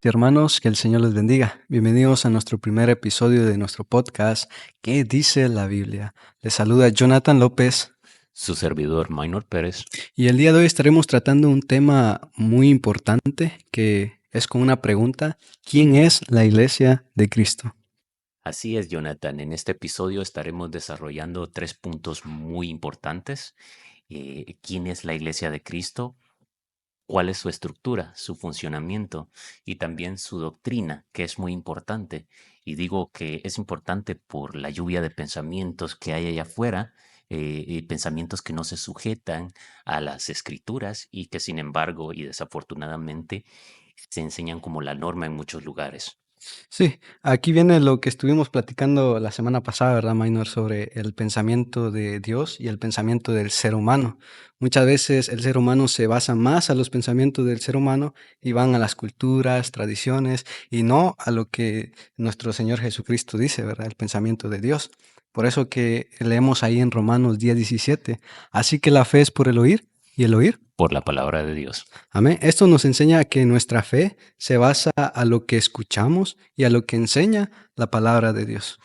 Y hermanos, que el Señor les bendiga. Bienvenidos a nuestro primer episodio de nuestro podcast, ¿Qué dice la Biblia? Les saluda Jonathan López Su servidor, Minor Pérez. y el día de hoy estaremos tratando un tema muy importante que es con una pregunta: ¿quién es la Iglesia de Cristo? Así es, Jonathan. En este episodio estaremos desarrollando 3 puntos muy importantes. ¿Quién es la Iglesia de Cristo? ¿Cuál es su estructura, su funcionamiento y también su doctrina, que es muy importante? Y digo que es importante por la lluvia de pensamientos que hay allá afuera, y pensamientos que no se sujetan a las escrituras y que sin embargo y desafortunadamente se enseñan como la norma en muchos lugares. Sí, aquí viene lo que estuvimos platicando la semana pasada, ¿verdad, Minor? Sobre el pensamiento de Dios y el pensamiento del ser humano. Muchas veces el ser humano se basa más a los pensamientos del ser humano y van a las culturas, tradiciones y no a lo que nuestro Señor Jesucristo dice, ¿verdad? El pensamiento de Dios. Por eso que leemos ahí en Romanos 10:17. Así que la fe es por el oír y el oír. Por la palabra de Dios. Amén. Esto nos enseña que nuestra fe se basa a lo que escuchamos y a lo que enseña la palabra de Dios.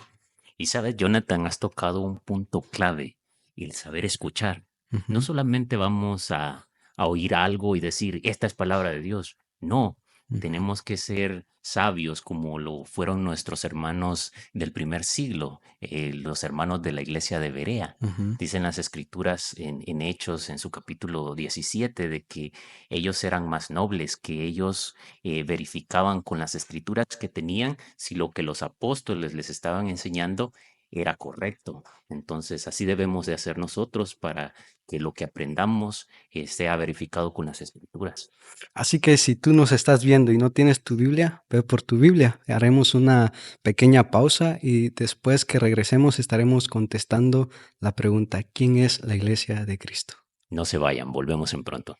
Y sabes, Jonathan, has tocado un punto clave, el saber escuchar. No Ujú, solamente vamos a oír algo y decir, esta es palabra de Dios. No, ujú, tenemos que ser sabios como lo fueron nuestros hermanos del primer siglo, los hermanos de la iglesia de Berea. ujú. Dicen las escrituras en Hechos, en su capítulo 17, de que ellos eran más nobles, que ellos verificaban con las escrituras que tenían si lo que los apóstoles les estaban enseñando era correcto. Entonces, así debemos de hacer nosotros para que lo que aprendamos sea verificado con las escrituras. Así que si tú nos estás viendo y no tienes tu Biblia, ve por tu Biblia. Haremos una pequeña pausa y después que regresemos estaremos contestando la pregunta: ¿quién es la iglesia de Cristo? No se vayan, volvemos en pronto.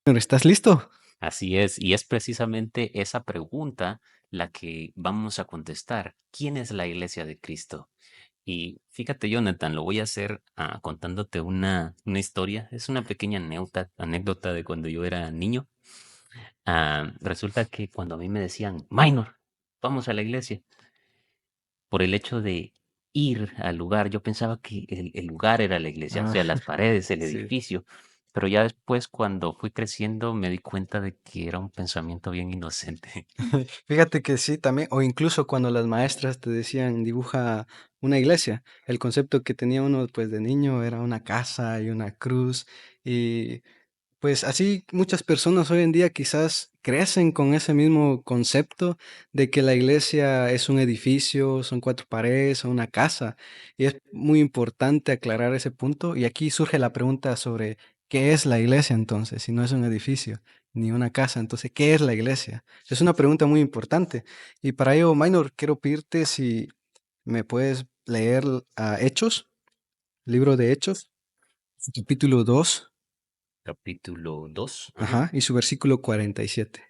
¿Estás listo? Así es, y es precisamente esa pregunta la que vamos a contestar. ¿Quién es la iglesia de Cristo? Y fíjate, Jonathan, lo voy a hacer contándote una historia. Es una pequeña anécdota de cuando yo era niño. Resulta que cuando a mí me decían, Minor, vamos a la iglesia, por el hecho de ir al lugar, yo pensaba que el lugar era la iglesia, o Ah, sea, las paredes, el sí. edificio. Pero ya después, cuando fui creciendo, me di cuenta de que era un pensamiento bien inocente. Fíjate que sí, también, o incluso cuando las maestras te decían dibuja una iglesia, el concepto que tenía uno pues de niño era una casa y una cruz, y pues así muchas personas hoy en día quizás crecen con ese mismo concepto de que la iglesia es un edificio, son cuatro paredes o una casa, y es muy importante aclarar ese punto, y aquí surge la pregunta sobre qué es la iglesia entonces, si no es un edificio ni una casa, entonces, ¿qué es la iglesia? Es una pregunta muy importante. Y para ello, Minor, quiero pedirte si me puedes leer Hechos, libro de Hechos, su capítulo 2, Capítulo 2. ajá, y su versículo 47.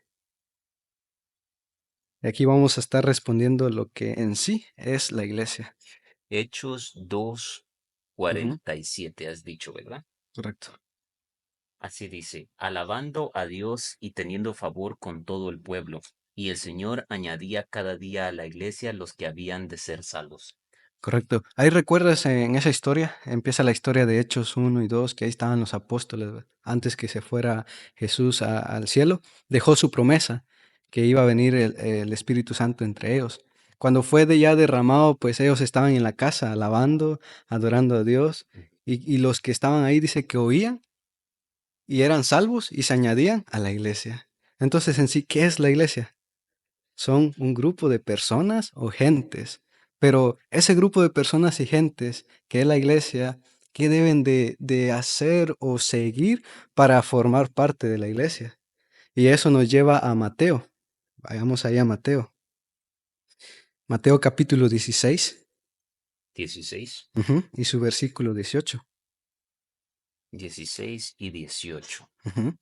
Y aquí vamos a estar respondiendo lo que en sí es la iglesia. Hechos 2, Ujú, 47 has dicho, ¿verdad? correcto. Así dice, alabando a Dios y teniendo favor con todo el pueblo. Y el Señor añadía cada día a la iglesia los que habían de ser salvos. Correcto. Ahí recuerdas en esa historia, empieza la historia de Hechos 1 y 2, que ahí estaban los apóstoles, ¿verdad? Antes que se fuera Jesús al cielo, dejó su promesa, que iba a venir el Espíritu Santo entre ellos. Cuando fue ya derramado, pues ellos estaban en la casa alabando, adorando a Dios, y los que estaban ahí dice que oían y eran salvos y se añadían a la iglesia. Entonces, en sí, ¿qué es la iglesia? Son un grupo de personas o gentes, pero ese grupo de personas y gentes que es la iglesia, ¿qué deben de hacer o seguir para formar parte de la iglesia? Y eso nos lleva a Mateo. Vayamos allá a Mateo. Mateo capítulo 16, 16, ujú, y su versículo 18. 16 y 18. Ujú,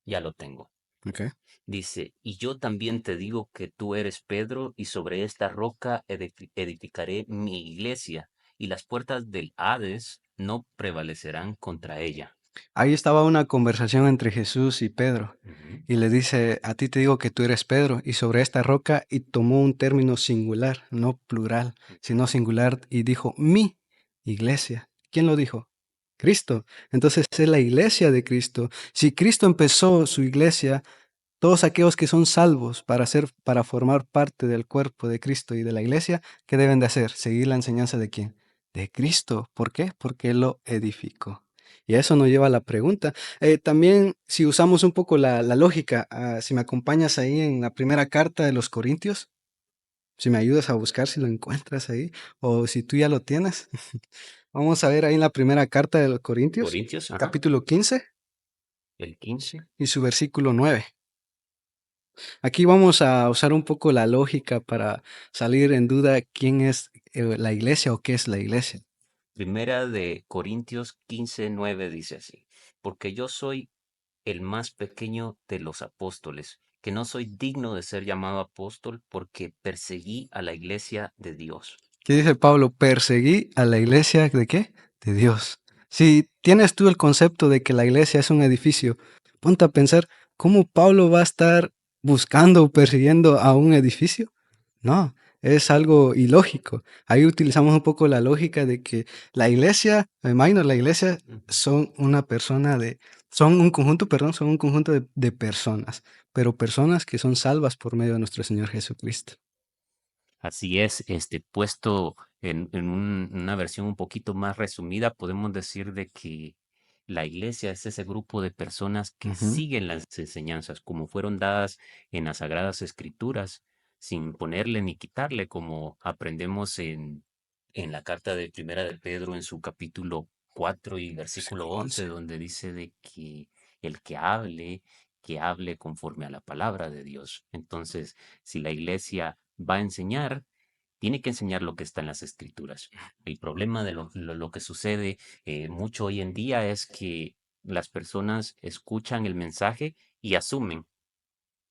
Ya lo tengo. ok. Dice, y yo también te digo que tú eres Pedro, y sobre esta roca edificaré mi iglesia, y las puertas del Hades no prevalecerán contra ella. Ahí estaba una conversación entre Jesús y Pedro, Ujú. y le dice, a ti te digo que tú eres Pedro, y sobre esta roca, y tomó un término singular, no plural, sino singular, y dijo, mi iglesia. ¿Quién lo dijo? Cristo. Entonces es la iglesia de Cristo. Si Cristo empezó su iglesia, todos aquellos que son salvos para formar parte del cuerpo de Cristo y de la iglesia, ¿qué deben de hacer? Seguir la enseñanza de quién? De Cristo. ¿Por qué? Porque Él lo edificó. Y a eso nos lleva a la pregunta. También, si usamos un poco la lógica, si me acompañas ahí en la primera carta de los Corintios, si me ayudas a buscar si lo encuentras ahí, o si tú ya lo tienes. Vamos a ver ahí en la primera carta de los Corintios, Corintios, ajá, capítulo 15 el 15. y su versículo 9. Aquí vamos a usar un poco la lógica para salir en duda quién es la iglesia o qué es la iglesia. Primera de Corintios 15:9 dice así, porque yo soy el más pequeño de los apóstoles, que no soy digno de ser llamado apóstol porque perseguí a la iglesia de Dios. ¿Qué dice Pablo? Perseguí a la iglesia de qué? De Dios. Si tienes tú el concepto de que la iglesia es un edificio, ponte a pensar cómo Pablo va a estar buscando o persiguiendo a un edificio. No, es algo ilógico. Ahí utilizamos un poco la lógica de que la iglesia, minor, la iglesia Ujú. son una persona de, son un conjunto, perdón, son un conjunto de personas, pero personas que son salvas por medio de nuestro Señor Jesucristo. Así es, puesto una versión un poquito más resumida, podemos decir de que la iglesia es ese grupo de personas que Ujú. siguen las enseñanzas como fueron dadas en las Sagradas Escrituras, sin ponerle ni quitarle, como aprendemos en la carta de Primera de Pedro en su capítulo 4 y versículo Versículo 11, 11. donde dice de que el que hable conforme a la palabra de Dios. Entonces, si la iglesia va a enseñar, tiene que enseñar lo que está en las escrituras. El problema de lo que sucede mucho hoy en día es que las personas escuchan el mensaje y asumen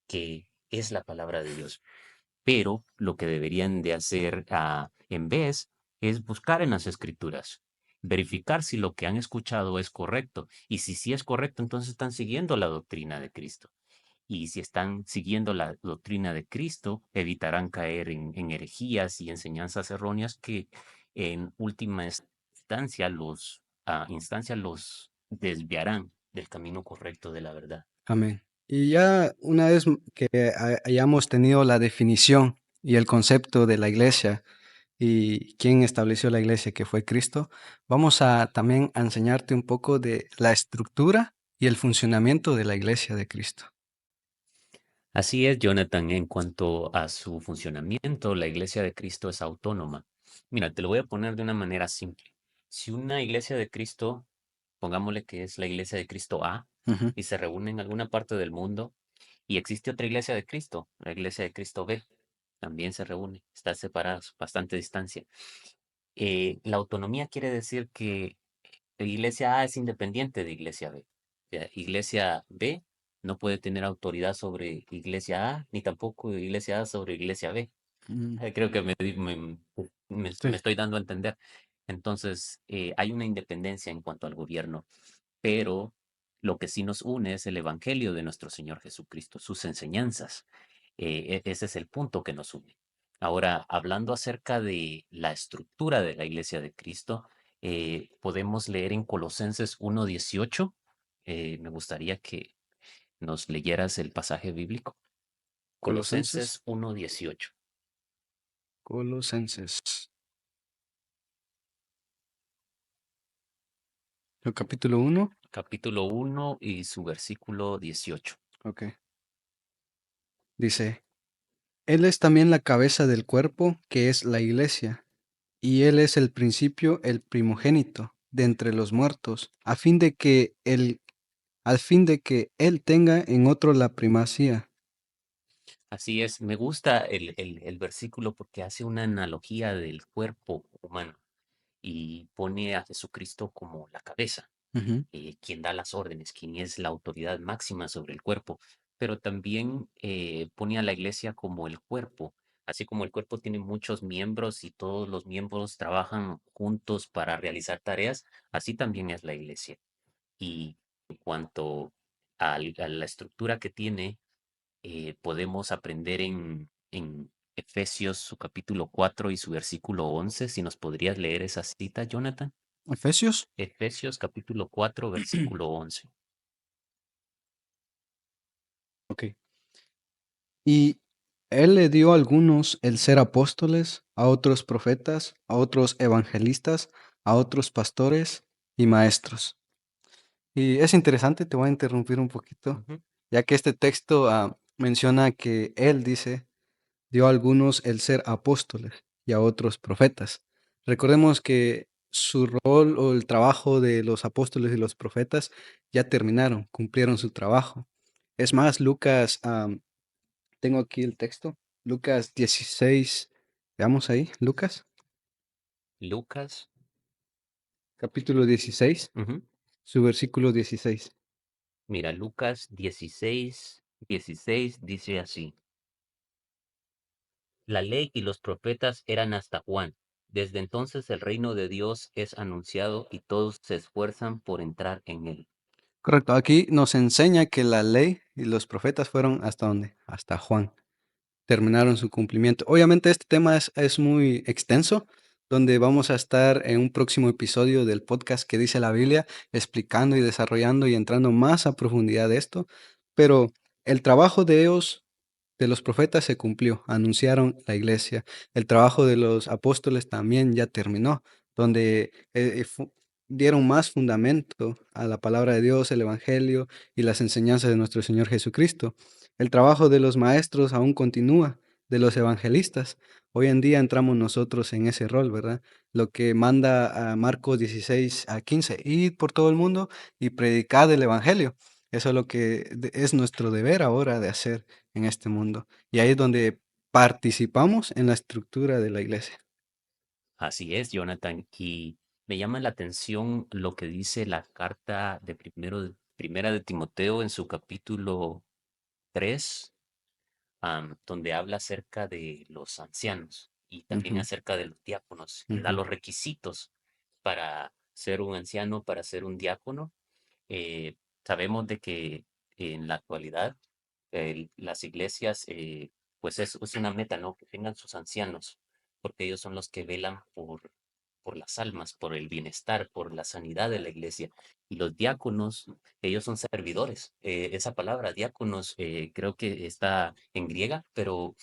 que es la palabra de Dios, pero lo que deberían de hacer en vez es buscar en las escrituras, verificar si lo que han escuchado es correcto y si sí es correcto, entonces están siguiendo la doctrina de Cristo. Y si están siguiendo la doctrina de Cristo, evitarán caer en herejías y enseñanzas erróneas que en última instancia los desviarán del camino correcto de la verdad. Amén. Y ya una vez que hayamos tenido la definición y el concepto de la iglesia y quién estableció la iglesia, que fue Cristo, vamos a también a enseñarte un poco de la estructura y el funcionamiento de la iglesia de Cristo. Así es, Jonathan, en cuanto a su funcionamiento, la iglesia de Cristo es autónoma. Mira, te lo voy a poner de una manera simple. Si una iglesia de Cristo, pongámosle que es la iglesia de Cristo A, Ujú. y se reúne en alguna parte del mundo, y existe otra iglesia de Cristo, la iglesia de Cristo B, también se reúne, están separados, bastante distancia. La autonomía quiere decir que la iglesia A es independiente de iglesia B. O sea, iglesia B no puede tener autoridad sobre iglesia A, ni tampoco iglesia A sobre iglesia B. Mm, Creo que me sí, estoy dando a entender. Entonces, hay una independencia en cuanto al gobierno, pero lo que sí nos une es el Evangelio de nuestro Señor Jesucristo, sus enseñanzas. Ese es el punto que nos une. Ahora, hablando acerca de la estructura de la Iglesia de Cristo, podemos leer en Colosenses 1:18. Me gustaría que nos leyeras el pasaje bíblico. Colosenses, Colosenses 1:18. Colosenses, el capítulo 1. Capítulo 1 y su versículo 18. Ok. Dice, Él es también la cabeza del cuerpo, que es la iglesia, y Él es el principio, el primogénito de entre los muertos, al fin de que Él tenga en otro la primacía. Así es, me gusta el versículo porque hace una analogía del cuerpo humano y pone a Jesucristo como la cabeza, Ujú. quien da las órdenes, quien es la autoridad máxima sobre el cuerpo, pero también pone a la iglesia como el cuerpo. Así como el cuerpo tiene muchos miembros y todos los miembros trabajan juntos para realizar tareas, así también es la iglesia. en cuanto a la estructura que tiene, podemos aprender en Efesios su capítulo 4 y su versículo 11. Si nos podrías leer esa cita, Jonathan. Efesios. Efesios capítulo 4 versículo 11. Ok. Y él le dio a algunos el ser apóstoles, a otros profetas, a otros evangelistas, a otros pastores y maestros. Y es interesante, te voy a interrumpir un poquito, Ujú. ya que este texto menciona que él dice, dio a algunos el ser apóstoles y a otros profetas. Recordemos que su rol o el trabajo de los apóstoles y los profetas ya terminaron, cumplieron su trabajo. Es más, Lucas, tengo aquí el texto, Lucas 16, veamos ahí, Lucas, Lucas. capítulo 16, Ujú. su versículo 16. Mira, Lucas 16:16 dice así: La ley y los profetas eran hasta Juan. Desde entonces el reino de Dios es anunciado y todos se esfuerzan por entrar en él. Correcto, aquí nos enseña que la ley y los profetas fueron hasta dónde, hasta Juan. Terminaron su cumplimiento. Obviamente este tema es muy extenso, donde vamos a estar en un próximo episodio del podcast que dice la Biblia, explicando y desarrollando y entrando más a profundidad de esto, pero el trabajo de ellos, de los profetas, se cumplió, anunciaron la iglesia. El trabajo de los apóstoles también ya terminó, donde dieron más fundamento a la palabra de Dios, el Evangelio y las enseñanzas de nuestro Señor Jesucristo. El trabajo de los maestros aún continúa, de los evangelistas. Hoy en día entramos nosotros en ese rol, ¿verdad? Lo que manda a Marcos 16 a 15, id por todo el mundo y predicad el evangelio. Eso es lo que es nuestro deber ahora de hacer en este mundo. Y ahí es donde participamos en la estructura de la iglesia. Así es, Jonathan. Y me llama la atención lo que dice la carta de primera de Timoteo en su capítulo 3, donde habla acerca de los ancianos y también Ujú, acerca de los diáconos y da ujú, los requisitos para ser un anciano, para ser un diácono. Eh, Sabemos de que en la actualidad las iglesias, pues es una meta, ¿no? Que tengan sus ancianos, porque ellos son los que velan por las almas, por el bienestar, por la sanidad de la iglesia. Y los diáconos, ellos son servidores. Esa palabra, diáconos, creo que está en griega, pero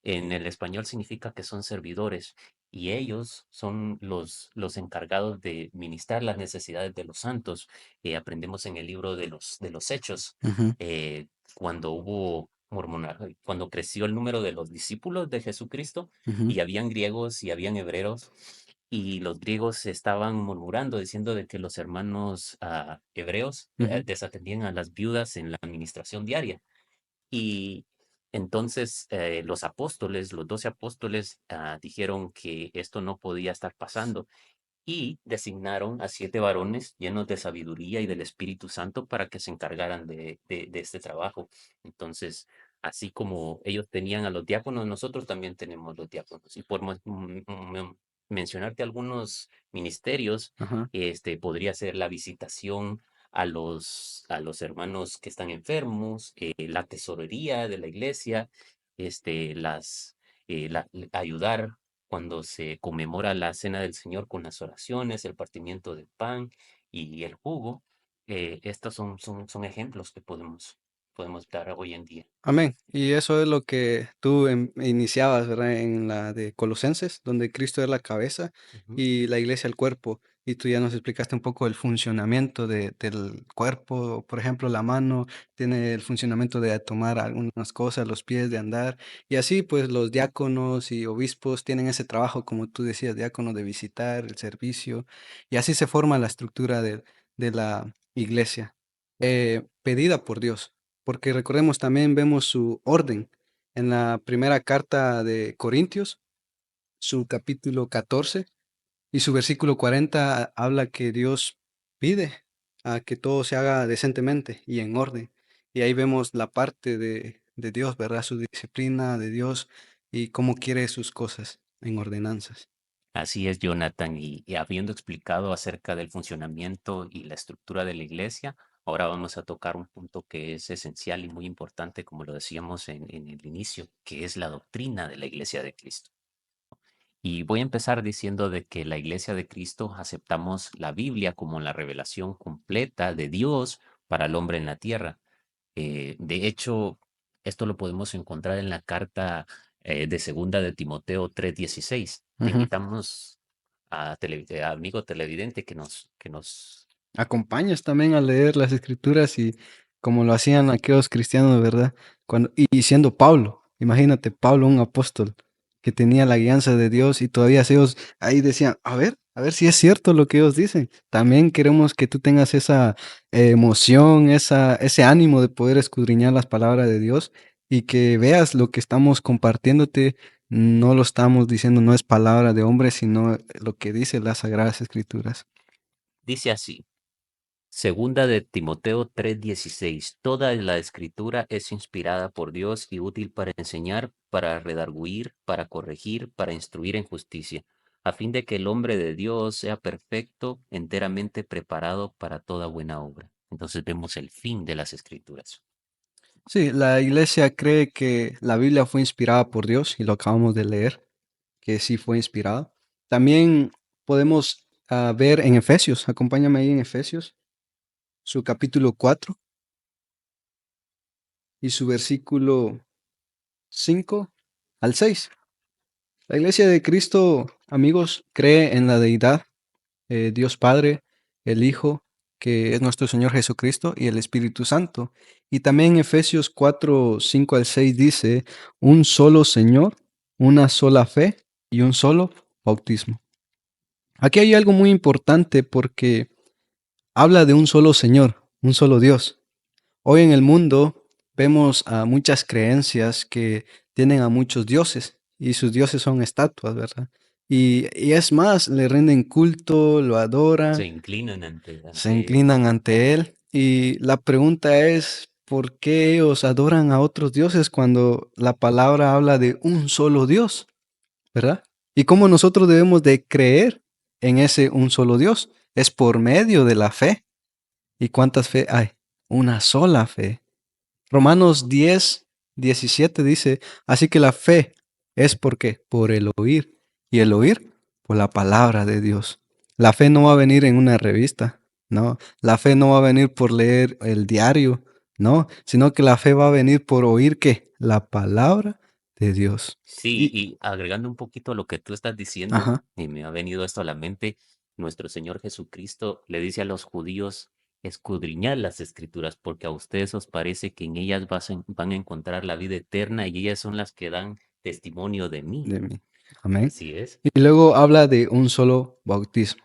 en el español significa que son servidores. Y ellos son los encargados de ministrar las necesidades de los santos. Aprendemos en el libro de los Hechos, ujú, cuando hubo cuando creció el número de los discípulos de Jesucristo, ujú, y habían griegos y habían hebreos, y los griegos estaban murmurando, diciendo de que los hermanos hebreos ujú, desatendían a las viudas en la administración diaria. Y entonces los apóstoles, los 12 apóstoles, dijeron que esto no podía estar pasando y designaron a 7 varones llenos de sabiduría y del Espíritu Santo para que se encargaran de este trabajo. Entonces, así como ellos tenían a los diáconos, nosotros también tenemos los diáconos. Y por mencionarte algunos ministerios, ajá, podría ser la visitación a los hermanos que están enfermos, la tesorería de la iglesia, las, ayudar cuando se conmemora la Cena del Señor con las oraciones, el partimiento del pan y el jugo. Estos son ejemplos que podemos dar hoy en día. amén. Y eso es lo que tú iniciabas, ¿verdad? En la de Colosenses, donde Cristo es la cabeza Ujú. y la iglesia el cuerpo. Y tú ya nos explicaste un poco el funcionamiento del cuerpo. Por ejemplo, la mano tiene el funcionamiento de tomar algunas cosas, los pies de andar. Y así, pues, los diáconos y obispos tienen ese trabajo, como tú decías, diácono de visitar, el servicio. Y así se forma la estructura de la iglesia, pedida por Dios. Porque recordemos, también vemos su orden en la primera carta de Corintios, su capítulo 14 y su versículo 40 habla que Dios pide a que todo se haga decentemente y en orden. Y ahí vemos la parte de Dios, ¿verdad? Su disciplina de Dios y cómo quiere sus cosas en ordenanzas. Así es, Jonathan, y habiendo explicado acerca del funcionamiento y la estructura de la iglesia, Ahora vamos a tocar un punto que es esencial y muy importante, como lo decíamos en el inicio, que es la doctrina de la Iglesia de Cristo. Y voy a empezar diciendo de que la Iglesia de Cristo aceptamos la Biblia como la revelación completa de Dios para el hombre en la tierra. De hecho, esto lo podemos encontrar en la carta de segunda de Timoteo 3:16. Te Ujú. invitamos a amigo televidente que nos Acompañas también a leer las escrituras y como lo hacían aquellos cristianos, ¿verdad? Y siendo Pablo, imagínate, Pablo, un apóstol que tenía la guianza de Dios y todavía ellos ahí decían, a ver si es cierto lo que ellos dicen. También queremos que tú tengas esa emoción, ese ánimo de poder escudriñar las palabras de Dios y que veas lo que estamos compartiéndote, no lo estamos diciendo, no es palabra de hombre, sino lo que dice las Sagradas Escrituras. dice así. Segunda de Timoteo 3:16. Toda la escritura es inspirada por Dios y útil para enseñar, para redarguir, para corregir, para instruir en justicia, a fin de que el hombre de Dios sea perfecto, enteramente preparado para toda buena obra. Entonces vemos el fin de las escrituras. Sí, la iglesia cree que la Biblia fue inspirada por Dios y lo acabamos de leer, que sí fue inspirada. También podemos ver en Efesios, acompáñame ahí en Efesios, su capítulo 4 y su versículo 5 al 6. La iglesia de Cristo, amigos, cree en la deidad, Dios Padre, el Hijo, que es nuestro Señor Jesucristo, y el Espíritu Santo. Y también Efesios 4 5 al 6 dice, un solo Señor, una sola fe y un solo bautismo. Aquí hay algo muy importante porque habla de un solo Señor, un solo Dios. Hoy en el mundo vemos a muchas creencias que tienen a muchos dioses y sus dioses son estatuas, ¿verdad? Y es más, le rinden culto, lo Se adoran, inclinan se ante él. inclinan ante él. Y la pregunta es, ¿por qué ellos adoran a otros dioses cuando la palabra habla de un solo Dios, ¿verdad? Y cómo nosotros debemos de creer en ese un solo Dios. Es por medio de la fe. ¿Y cuántas fe hay? Una sola fe. Romanos 10:17 dice, así que la fe es ¿por qué? Por el oír, y el oír por la palabra de Dios. La fe no va a venir en una revista, no. La fe no va a venir por leer el diario, no, sino que la fe va a venir por oír ¿qué? La palabra de Dios. Sí, Y, y agregando un poquito a lo que tú estás diciendo, ajá, y me ha venido esto a la mente, nuestro Señor Jesucristo le dice a los judíos, escudriñad las escrituras, porque a ustedes os parece que en ellas van a encontrar la vida eterna y ellas son las que dan testimonio de mí. de mí. Amén. Así es. Y luego habla de un solo bautismo.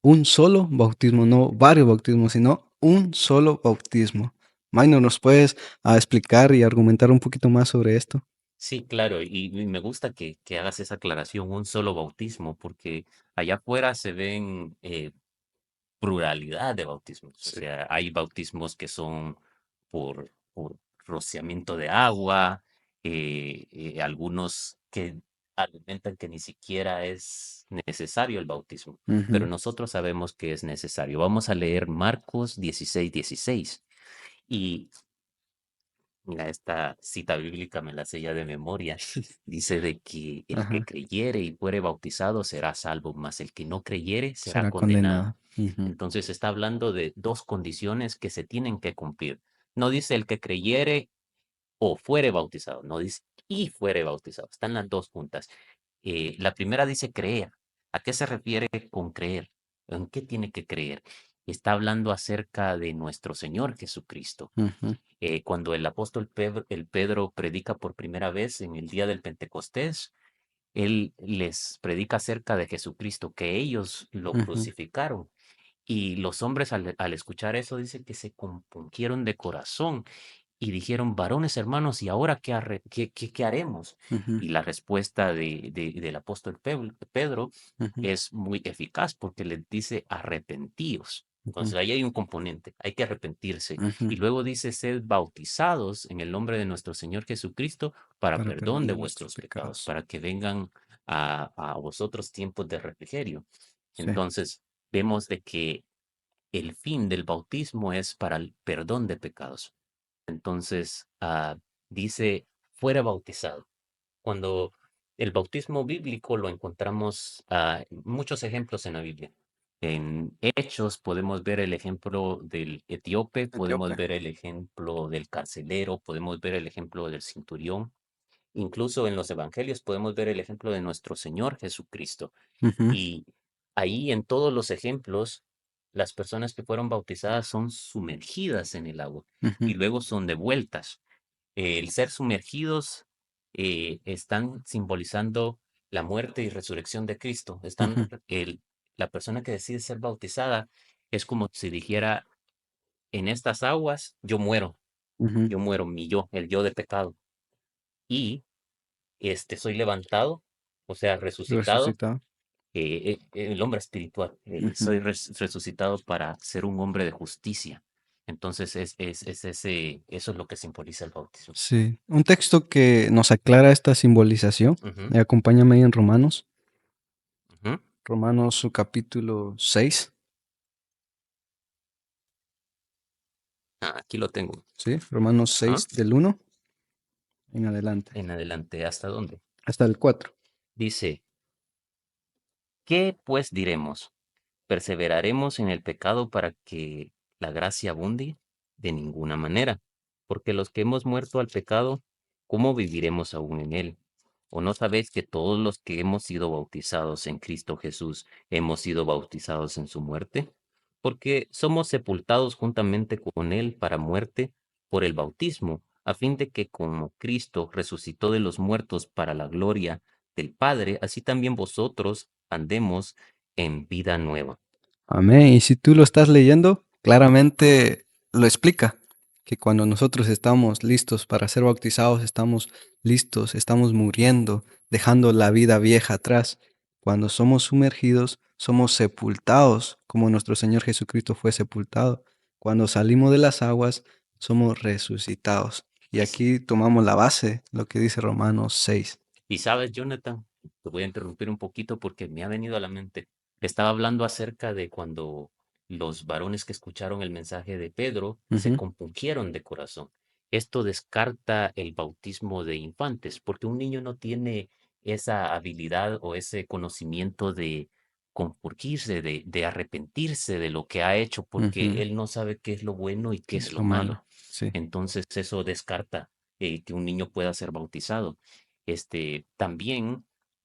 Un solo bautismo, no varios bautismos, sino un solo bautismo. Maino, ¿nos puedes explicar y argumentar un poquito más sobre esto? Sí, claro, y me gusta que hagas esa aclaración, un solo bautismo, porque allá afuera se ven pluralidad de bautismos. O Sí. sea, hay bautismos que son por rociamiento de agua, algunos que argumentan que ni siquiera es necesario el bautismo, pero Ujú. nosotros sabemos que es necesario. Vamos a leer Marcos 16:16. Y mira, esta cita bíblica me la sé ya de memoria. Dice de que el que Ajá. creyere y fuere bautizado será salvo, mas el que no creyere será Será condenado. condenado. Ujú. Entonces está hablando de dos condiciones que se tienen que cumplir. No dice el que creyere o fuere bautizado, no dice y fuere bautizado. Están las dos juntas. La primera dice creer. ¿A qué se refiere con creer? ¿En qué tiene que creer? Está hablando acerca de nuestro Señor Jesucristo. Ujú. Cuando el apóstol Pedro predica por primera vez en el día del Pentecostés, él les predica acerca de Jesucristo, que ellos lo Ujú. crucificaron. Y los hombres al escuchar eso dice que se compungieron de corazón y dijeron, varones hermanos, ¿y ahora qué haremos? Ujú. Y la respuesta del apóstol Pedro Ujú. es muy eficaz porque les dice arrepentíos. Ujú. Entonces ahí hay un componente, hay que arrepentirse. Ujú. Y luego dice, sed bautizados en el nombre de nuestro Señor Jesucristo para Para perdón perdón de de nuestros vuestros pecados, pecados. para que vengan a vosotros tiempos de refrigerio. Sí. Entonces, vemos de que el fin del bautismo es para el perdón de pecados. Entonces, dice, fuera bautizado. Cuando el bautismo bíblico lo encontramos muchos ejemplos en la Biblia. En Hechos podemos ver el ejemplo del etíope, podemos Etíope. ver el ejemplo del carcelero, podemos ver el ejemplo del centurión. Incluso en los evangelios podemos ver el ejemplo de nuestro Señor Jesucristo. Ujú, Y ahí en todos los ejemplos, las personas que fueron bautizadas son sumergidas en el agua ujú, y luego son devueltas. El ser sumergidos están simbolizando la muerte y resurrección de Cristo. ujú, La persona que decide ser bautizada es como si dijera, en estas aguas ujú. yo muero, mi yo, el yo de pecado. Y soy levantado, o sea, resucitado, Resucitado. el hombre espiritual. Ujú. Soy resucitado para ser un hombre de justicia. Entonces, eso es lo que simboliza el bautismo. Sí. Un texto que nos aclara esta simbolización. Ujú, Acompáñame ahí en Romanos. ujú. Romanos, su capítulo 6. Aquí lo tengo. ¿Sí? Romanos Ajá. 6 del 1 en adelante. En adelante, ¿hasta dónde? Hasta el 4. Dice, ¿qué pues diremos? ¿Perseveraremos en el pecado para que la gracia abunde? De ninguna manera, porque los que hemos muerto al pecado, ¿cómo viviremos aún en él? ¿O no sabéis que todos los que hemos sido bautizados en Cristo Jesús hemos sido bautizados en su muerte? Porque somos sepultados juntamente con él para muerte por el bautismo, a fin de que como Cristo resucitó de los muertos para la gloria del Padre, así también vosotros andemos en vida nueva. Amén. Y si tú lo estás leyendo, claramente lo explica, que cuando nosotros estamos listos para ser bautizados, estamos listos, estamos muriendo, dejando la vida vieja atrás. Cuando somos sumergidos, somos sepultados, como nuestro Señor Jesucristo fue sepultado. Cuando salimos de las aguas, somos resucitados. Y Y, s- aquí tomamos la base, lo que dice Romanos 6. y sabes, Jonathan, te voy a interrumpir un poquito porque me ha venido a la mente. Estaba hablando acerca de cuando los varones que escucharon el mensaje de Pedro se Ujú, compungieron de corazón. Esto descarta el bautismo de infantes, porque un niño no tiene esa habilidad o ese conocimiento de compurgirse, de arrepentirse de lo que ha hecho, porque ujú. él no sabe qué es lo bueno y qué es Es lo lo malo. malo. Sí. Entonces eso descarta que un niño pueda ser bautizado. También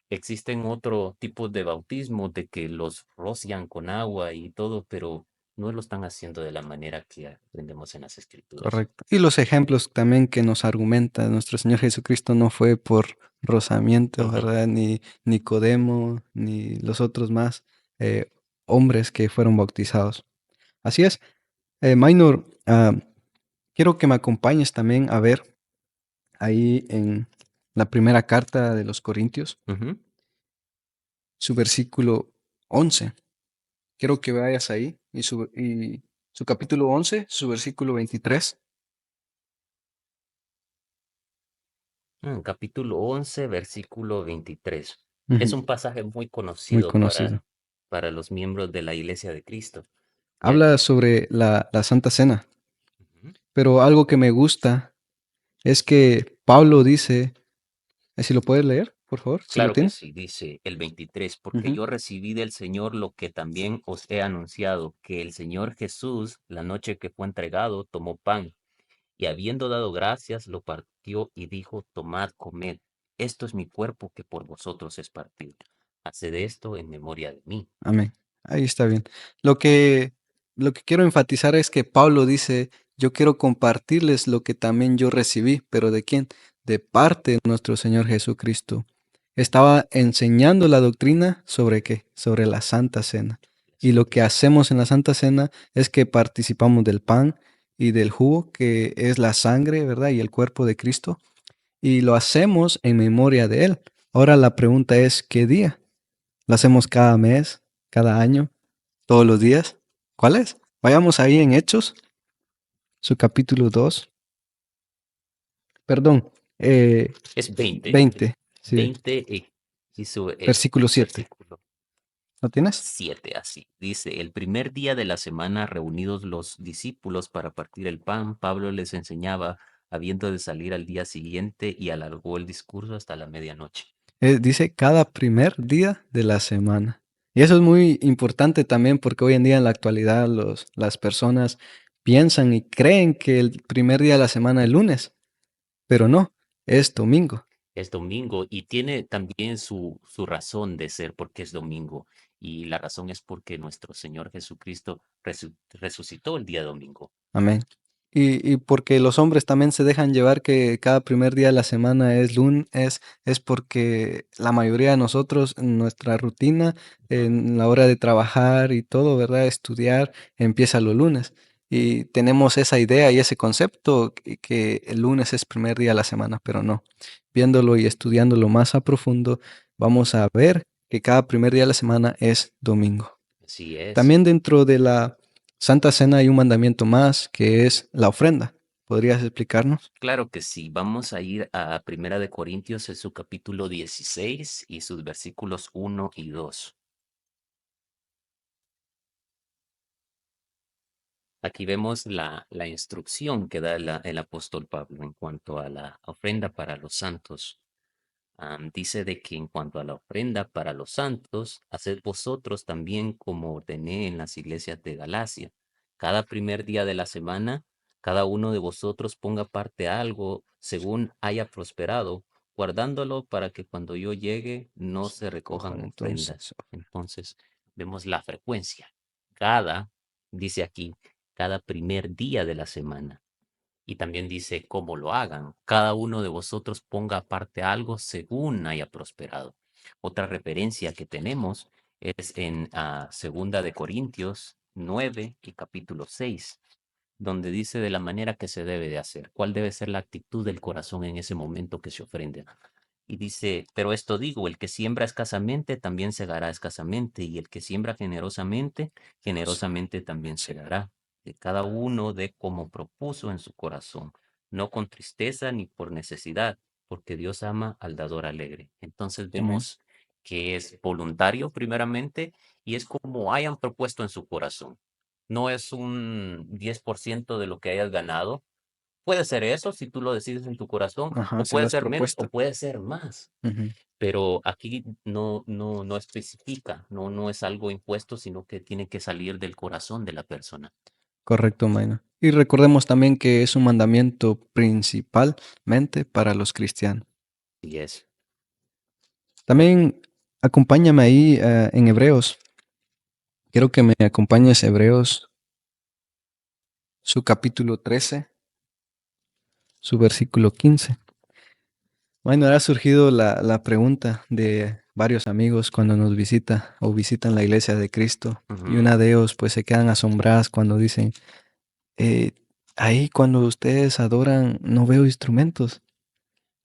existen otro tipo de bautismo de que los rocian con agua y todo, pero no lo están haciendo de la manera que aprendemos en las escrituras. Correcto. Y los ejemplos también que nos argumenta nuestro Señor Jesucristo no fue por rozamiento, Ujú, ¿verdad? Ni Nicodemo, ni los otros más eh, hombres que fueron bautizados. Así es. Minor, quiero que me acompañes también a ver ahí en la primera carta de los Corintios, ujú. su versículo 11. Quiero que vayas ahí y su capítulo 11, su versículo 23. Capítulo 11, versículo 23. Es Ujú, un pasaje muy muy conocido conocido. para los miembros de la Iglesia de Cristo. Y Habla aquí, sobre la Santa Cena, ujú, pero algo que me gusta es que Pablo dice, si lo puedes leer, por favor, si lo claro que tienes. sí, dice el 23, porque Ujú. yo recibí del Señor lo que también os he anunciado, que el Señor Jesús, la noche que fue entregado, tomó pan y habiendo dado gracias, lo partió y dijo, tomad, comed, esto es mi cuerpo que por vosotros es partido. Haced esto en memoria de mí. Amén. Ahí está bien. Lo que, lo que quiero enfatizar es que Pablo dice, yo quiero compartirles lo que también yo recibí, pero ¿de quién? De parte de nuestro Señor Jesucristo. Estaba enseñando la doctrina sobre qué, sobre la Santa Cena. La Y lo Santa que Cena. hacemos en la Santa Cena es que participamos del pan y del jugo, que es la sangre, ¿verdad? Y el cuerpo de Cristo. Y lo hacemos en memoria de Él. Ahora la pregunta es, ¿qué día? ¿Lo hacemos cada mes, cada año, todos los días? ¿Cuál es? Vayamos ahí en Hechos, su capítulo 2, perdón, Es 20, 20, sí, 20 y su versículo 7. versículo. ¿Lo tienes? 7, así. Dice, el primer día de la semana, reunidos los discípulos para partir el pan, Pablo les enseñaba, habiendo de salir al día siguiente, y alargó el discurso hasta la medianoche. Dice cada primer día de la semana. Y eso es muy importante también porque hoy en día en la actualidad las personas piensan y creen que el primer día de la semana es lunes, pero no, es domingo. Es domingo y tiene también su razón de ser porque es domingo. Y la razón es porque nuestro Señor Jesucristo resucitó el día domingo. Amén. Y porque los hombres también se dejan llevar que cada primer día de la semana es lunes, es porque la mayoría de nosotros, en nuestra rutina, Ujú. en la hora de trabajar y todo, ¿verdad? Estudiar, empieza los lunes. Y tenemos esa idea y ese concepto que el lunes es primer día de la semana, pero no. Viéndolo y estudiándolo más a profundo, vamos a ver que cada primer día de la semana es domingo. Así es. También dentro de la Santa Cena hay un mandamiento más que es la ofrenda. ¿Podrías explicarnos? Claro que sí. Vamos a ir a Primera de Corintios en su capítulo 16 y sus versículos 1 y 2. Aquí vemos la instrucción que da el apóstol Pablo en cuanto a la ofrenda para los santos. Dice de que en cuanto a la ofrenda para los santos, haced vosotros también como ordené en las iglesias de Galacia. Cada primer día de la semana, cada uno de vosotros ponga parte a algo según haya prosperado, guardándolo para que cuando yo llegue no se recojan Recojan ofrendas. entonces. Entonces, vemos la frecuencia. Cada, dice aquí, cada primer día de la semana. Y también dice cómo lo hagan. Cada uno de vosotros ponga aparte algo según haya prosperado. Otra referencia que tenemos es en Segunda de Corintios 9 y capítulo 6, donde dice de la manera que se debe de hacer, cuál debe ser la actitud del corazón en ese momento que se ofrende. Y dice, pero esto digo, el que siembra escasamente también segará escasamente, y el que siembra generosamente, generosamente también segará. Que cada uno dé como propuso en su corazón, no con tristeza ni por necesidad, porque Dios ama al dador alegre. Entonces Amén. vemos que es voluntario primeramente y es como hayan propuesto en su corazón. No es un 10% de lo que hayas ganado. Puede ser eso si tú lo decides en tu corazón, Ajá, o si lo puede has ser menos, o propuesto. puede ser más. Ujú. Pero aquí no especifica, no es algo impuesto, sino que tiene que salir del corazón de la persona. Correcto, Maina. Y recordemos también que es un mandamiento principalmente para los cristianos. Y es. También acompáñame ahí en Hebreos. Quiero que me acompañes Hebreos, su capítulo 13, su versículo 15. Bueno, ha surgido la pregunta de varios amigos cuando nos visita o visitan la iglesia de Cristo y Ujú. una de ellos pues se quedan asombradas cuando dicen, eh, ahí cuando ustedes adoran no veo instrumentos,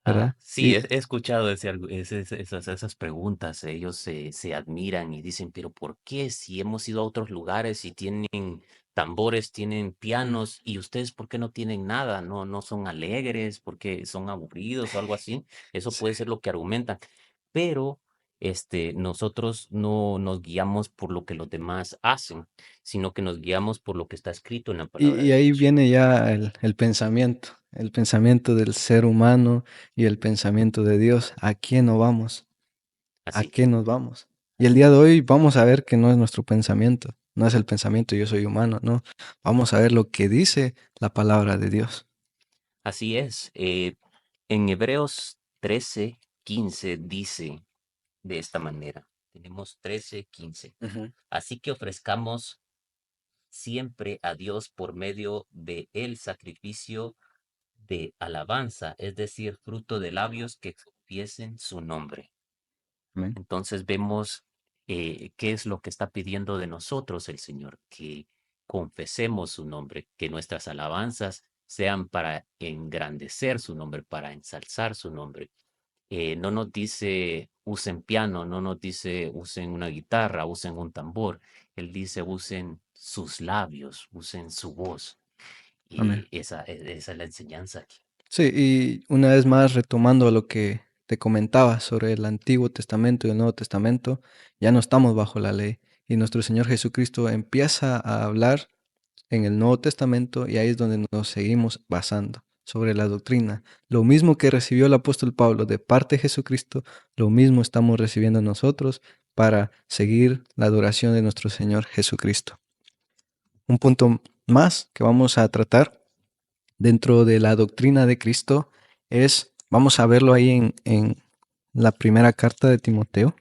¿verdad? Sí, he escuchado esas preguntas. Ellos se admiran y dicen, pero ¿por qué si hemos ido a otros lugares y tienen tambores, tienen Mm, pianos y ustedes por qué no tienen nada? No son alegres, porque son aburridos o algo así. Eso sí. puede ser lo que argumentan. Pero nosotros no nos guiamos por lo que los demás hacen, sino que nos guiamos por lo que está escrito en la palabra Y de ahí Dios. viene ya el pensamiento del ser humano y el pensamiento de Dios. ¿A quién no vamos? ¿A Así, qué nos vamos? Y el día de hoy vamos a ver que no es nuestro pensamiento, no es el pensamiento yo soy humano, no. Vamos a ver lo que dice la palabra de Dios. así es. En Hebreos 13:15 dice de esta manera, tenemos 13:15. Ujú. Así que ofrezcamos siempre a Dios por medio de el sacrificio de alabanza, es decir, fruto de labios que confiesen su nombre. Amén. Entonces vemos qué es lo que está pidiendo de nosotros el Señor, que confesemos su nombre, que nuestras alabanzas sean para engrandecer su nombre, para ensalzar su nombre. No nos dice usen piano, no nos dice usen una guitarra, usen un tambor. Él dice usen sus labios, usen su voz. Amén. Y esa es la enseñanza aquí. Sí, y una vez más retomando lo que te comentaba sobre el Antiguo Testamento y el Nuevo Testamento, ya no estamos bajo la ley. Y nuestro Señor Jesucristo empieza a hablar en el Nuevo Testamento y ahí es donde nos seguimos basando sobre la doctrina. Lo mismo que recibió el apóstol Pablo de parte de Jesucristo, lo mismo estamos recibiendo nosotros para seguir la adoración de nuestro Señor Jesucristo. Un punto más que vamos a tratar dentro de la doctrina de Cristo es, vamos a verlo ahí en la primera carta de Timoteo.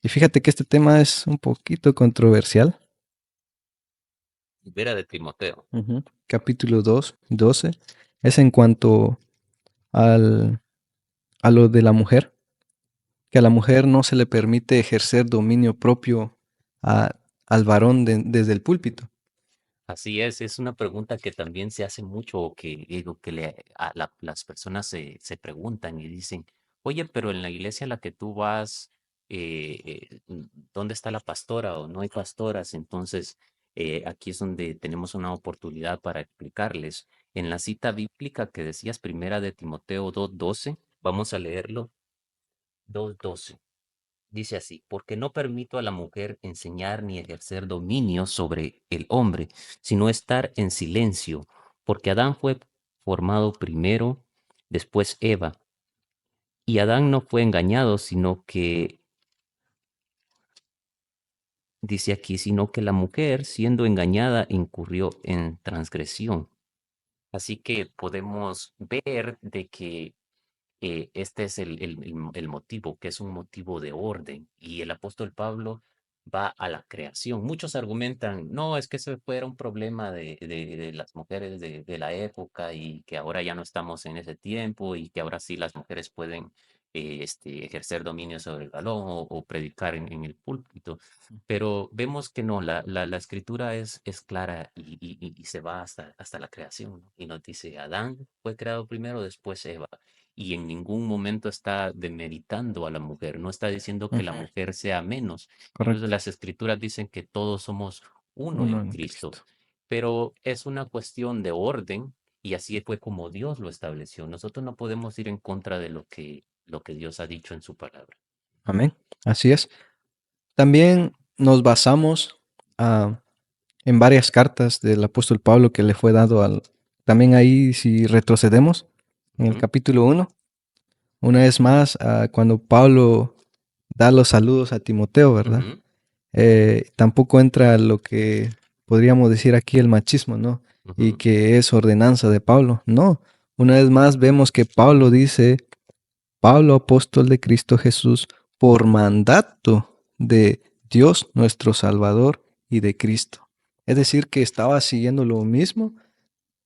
Y fíjate que este tema es un poquito controversial. Vera de Timoteo. Capítulo 2, 12, es en cuanto al, a lo de la mujer, que a la mujer no se le permite ejercer dominio propio a- al varón desde el púlpito. Así es una pregunta que también se hace mucho, o que digo que las personas se preguntan y dicen, oye, pero en la iglesia a la que tú vas, ¿dónde está la pastora o no hay pastoras? Entonces, aquí es donde tenemos una oportunidad para explicarles. En la cita bíblica que decías, primera de Timoteo 2:12, vamos a leerlo, 2:12. Dice así, porque no permito a la mujer enseñar ni ejercer dominio sobre el hombre, sino estar en silencio, porque Adán fue formado primero, después Eva, y Adán no fue engañado, sino que, dice aquí, sino que la mujer, siendo engañada, incurrió en transgresión. Así que podemos ver de que este es el motivo, que es un motivo de orden. Y el apóstol Pablo va a la creación. Muchos argumentan, no, es que eso era un problema de las mujeres de la época y que ahora ya no estamos en ese tiempo y que ahora sí las mujeres pueden ejercer dominio sobre el balón o predicar en el púlpito. Pero vemos que no, la escritura es clara y se va hasta la creación, ¿no? Y nos dice, Adán fue creado primero, después Eva, y en ningún momento está demeritando a la mujer, no está diciendo que la Ujú, mujer sea menos. Incluso correcto. las escrituras dicen que todos somos uno Uno en en Cristo, Cristo. pero es una cuestión de orden y así fue como Dios lo estableció. Nosotros no podemos ir en contra de lo que Dios ha dicho en su palabra. Amén. Así es. También nos basamos ah, en varias cartas del apóstol Pablo que le fue dado al... También ahí, si retrocedemos, en el Ujú, capítulo 1, una vez más, cuando Pablo da los saludos a Timoteo, ¿verdad? ujú, Tampoco entra lo que podríamos decir aquí el machismo, ¿no? Y ujú. que es ordenanza de Pablo. No, una vez más vemos que Pablo dice, Pablo, apóstol de Cristo Jesús, por mandato de Dios nuestro Salvador y de Cristo. Es decir, que estaba siguiendo lo mismo,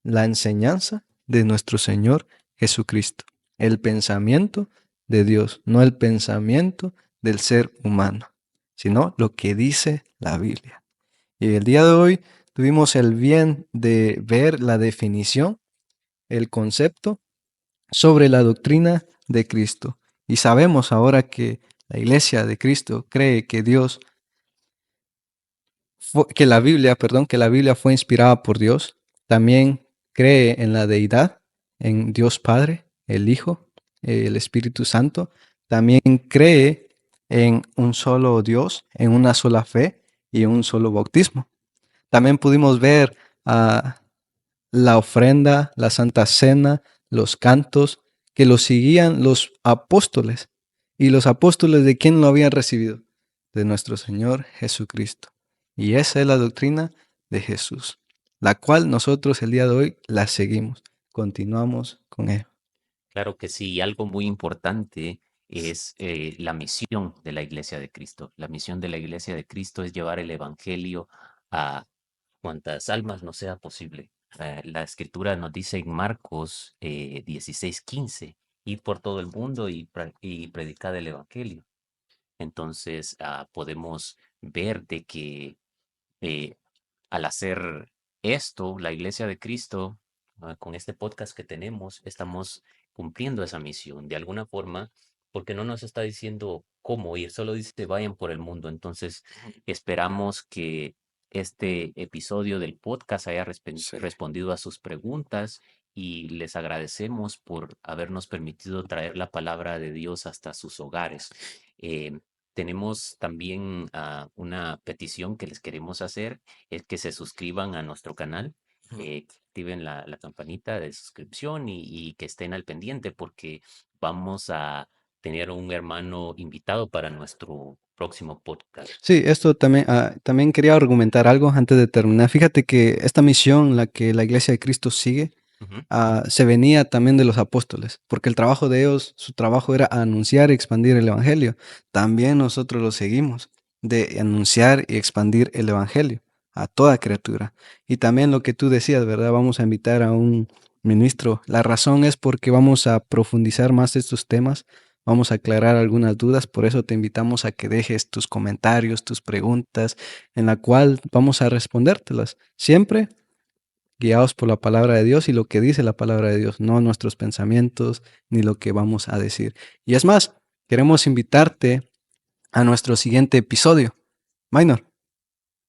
la enseñanza de nuestro Señor Jesucristo, el pensamiento de Dios, no el pensamiento del ser humano, sino lo que dice la Biblia. Y el día de hoy tuvimos el bien de ver la definición, el concepto sobre la doctrina de Cristo. Y sabemos ahora que la iglesia de Cristo cree que que la Biblia, perdón, que la Biblia fue inspirada por Dios. También cree en la deidad, en Dios Padre, el Hijo, el Espíritu Santo. También cree en un solo Dios, en una sola fe y en un solo bautismo. También pudimos ver a la ofrenda, la Santa Cena, los cantos, que los seguían los apóstoles. ¿Y los apóstoles de quién lo habían recibido? De nuestro Señor Jesucristo. Y esa es la doctrina de Jesús, la cual nosotros el día de hoy la seguimos. Continuamos con él. Claro que sí, y algo muy importante es la misión de la Iglesia de Cristo. La misión de la Iglesia de Cristo es llevar el Evangelio a cuantas almas nos sea posible. La Escritura nos dice en Marcos 16:15, ir por todo el mundo y predicar el Evangelio. Entonces, podemos ver de que eh, al hacer esto, la Iglesia de Cristo, con este podcast que tenemos, estamos cumpliendo esa misión de alguna forma, porque no nos está diciendo cómo ir, solo dice vayan por el mundo. Entonces, esperamos que este episodio del podcast haya Sí. respondido a sus preguntas y les agradecemos por habernos permitido traer la palabra de Dios hasta sus hogares. Tenemos también una petición que les queremos hacer, es que se suscriban a nuestro canal, activen la campanita de suscripción y que estén al pendiente porque vamos a tener un hermano invitado para nuestro próximo podcast. Sí, esto también, también quería argumentar algo antes de terminar. Fíjate que esta misión, la que la Iglesia de Cristo sigue, Ujú. se venía también de los apóstoles, porque el trabajo de ellos, su trabajo era anunciar y expandir el Evangelio. También nosotros lo seguimos, de anunciar y expandir el Evangelio a toda criatura. Y también lo que tú decías, ¿verdad? Vamos a invitar a un ministro. La razón es porque vamos a profundizar más estos temas, vamos a aclarar algunas dudas, por eso te invitamos a que dejes tus comentarios, tus preguntas, en la cual vamos a respondértelas. Siempre guiados por la palabra de Dios y lo que dice la palabra de Dios, no nuestros pensamientos ni lo que vamos a decir. Y es más, queremos invitarte a nuestro siguiente episodio. Minor,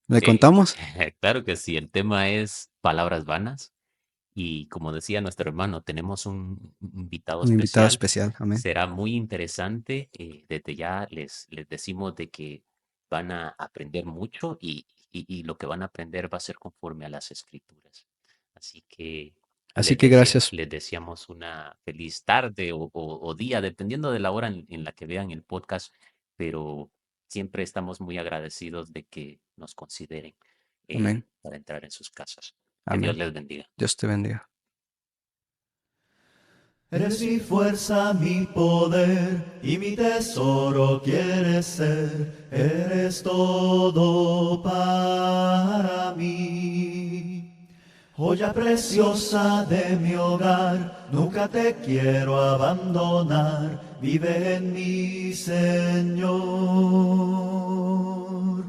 ¿le Sí, contamos? claro que sí. El tema es palabras vanas. Y como decía nuestro hermano, tenemos un invitado Un invitado especial. especial, amén. Será muy interesante. Desde ya les decimos de que van a aprender mucho y lo que van a aprender va a ser conforme a las escrituras. Así que Así que gracias, les deseamos una feliz tarde o día, dependiendo de la hora en la que vean el podcast, pero siempre estamos muy agradecidos de que nos consideren amén, para entrar en sus casas. Que Dios amén. les bendiga. Dios te bendiga. Eres mi fuerza, mi poder y mi tesoro quieres ser. Eres todo para mí. Joya preciosa de mi hogar, nunca te quiero abandonar. Vive en mí, Señor.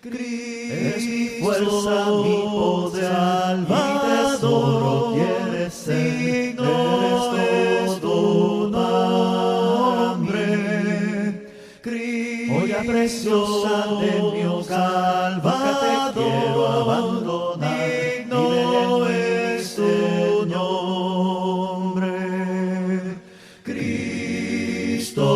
Cristo, eres mi fuerza, mi poder, mi tesoro quieres ser. Eres todo nombre. Cristo, joya preciosa de mi hogar, nunca te quiero abandonar. Digno es tu nombre. Cristo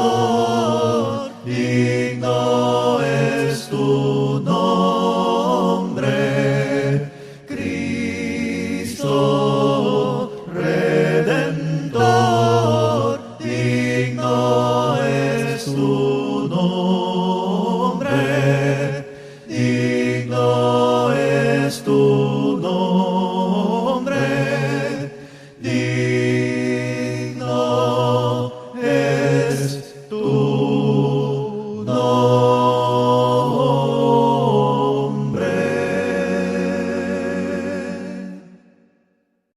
Salvador, digno es tu nombre. Cristo Redentor, digno es tu nombre. Digno es tu nombre.